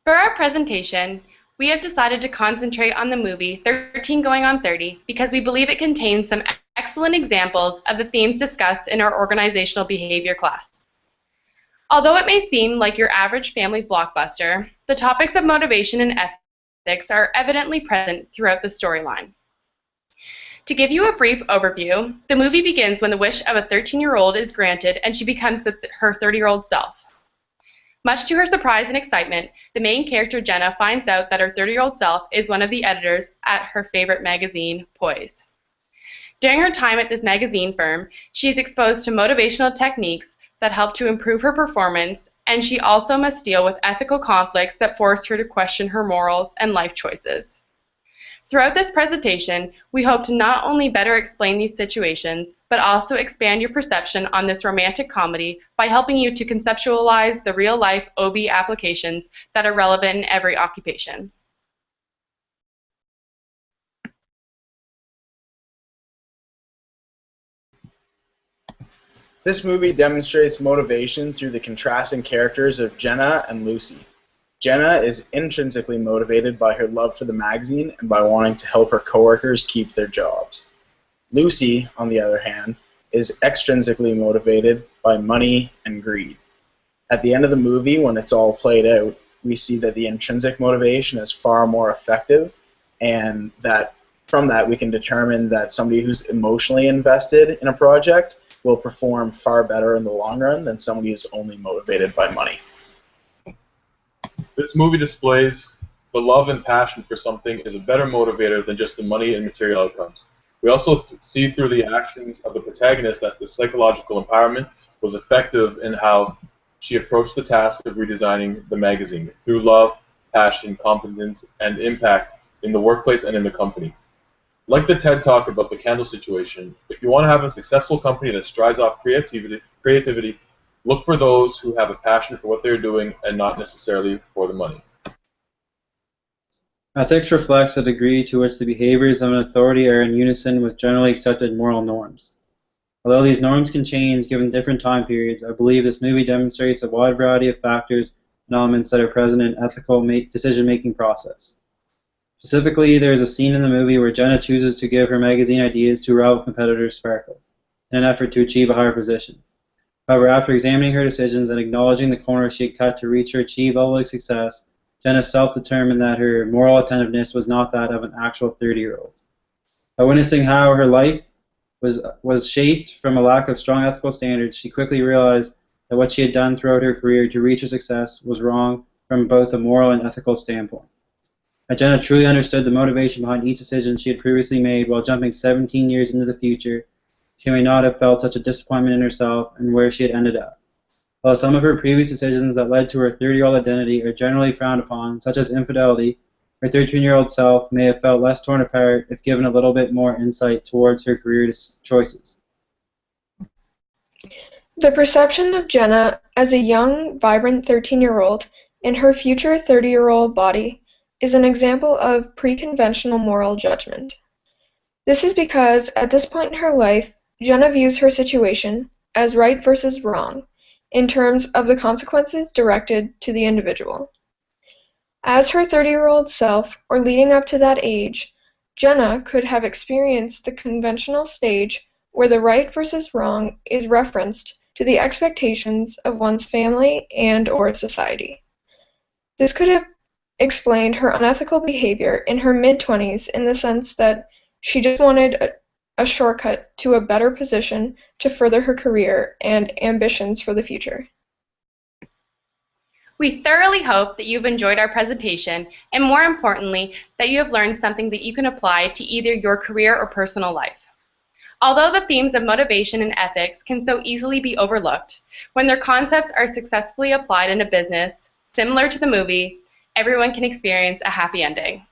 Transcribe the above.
For our presentation, we have decided to concentrate on the movie 13 Going on 30 because we believe it contains some excellent examples of the themes discussed in our organizational behavior class. Although it may seem like your average family blockbuster, the topics of motivation and ethics are evidently present throughout the storyline. To give you a brief overview, the movie begins when the wish of a 13-year-old is granted and she becomes her 30-year-old self. Much to her surprise and excitement, the main character Jenna finds out that her 30-year-old self is one of the editors at her favorite magazine, Poise. During her time at this magazine firm, she is exposed to motivational techniques that help to improve her performance, and she also must deal with ethical conflicts that force her to question her morals and life choices. Throughout this presentation, we hope to not only better explain these situations, but also expand your perception on this romantic comedy by helping you to conceptualize the real-life OB applications that are relevant in every occupation. This movie demonstrates motivation through the contrasting characters of Jenna and Lucy. Jenna is intrinsically motivated by her love for the magazine and by wanting to help her coworkers keep their jobs. Lucy, on the other hand, is extrinsically motivated by money and greed. At the end of the movie, when it's all played out, we see that the intrinsic motivation is far more effective, and that from that we can determine that somebody who's emotionally invested in a project will perform far better in the long run than somebody who's only motivated by money. This movie displays the love and passion for something is a better motivator than just the money and material outcomes. We also see through the actions of the protagonist that the psychological empowerment was effective in how she approached the task of redesigning the magazine through love, passion, competence, and impact in the workplace and in the company. Like the TED Talk about the candle situation, if you want to have a successful company that strives off creativity, look for those who have a passion for what they're doing and not necessarily for the money. Ethics reflects the degree to which the behaviors of an authority are in unison with generally accepted moral norms. Although these norms can change given different time periods, I believe this movie demonstrates a wide variety of factors and elements that are present in ethical decision-making process. Specifically, there is a scene in the movie where Jenna chooses to give her magazine ideas to rival competitor Sparkle in an effort to achieve a higher position. However, after examining her decisions and acknowledging the corners she had cut to reach her achieved level of success, Jenna self-determined that her moral attentiveness was not that of an actual 30-year-old. By witnessing how her life was shaped from a lack of strong ethical standards, she quickly realized that what she had done throughout her career to reach her success was wrong from both a moral and ethical standpoint. That Jenna truly understood the motivation behind each decision she had previously made while jumping 17 years into the future, she may not have felt such a disappointment in herself and where she had ended up. While some of her previous decisions that led to her 30-year-old identity are generally frowned upon, such as infidelity, her 13-year-old self may have felt less torn apart if given a little bit more insight towards her career choices. The perception of Jenna as a young, vibrant 13-year-old in her future 30-year-old body is an example of pre-conventional moral judgment. This is because, at this point in her life, Jenna views her situation as right versus wrong in terms of the consequences directed to the individual. As her 30-year-old self, or leading up to that age, Jenna could have experienced the conventional stage where the right versus wrong is referenced to the expectations of one's family and/or society. This could have explained her unethical behavior in her mid-20s in the sense that she just wanted a shortcut to a better position to further her career and ambitions for the future. We thoroughly hope that you've enjoyed our presentation and, more importantly, that you have learned something that you can apply to either your career or personal life. Although the themes of motivation and ethics can so easily be overlooked, when their concepts are successfully applied in a business, similar to the movie, everyone can experience a happy ending.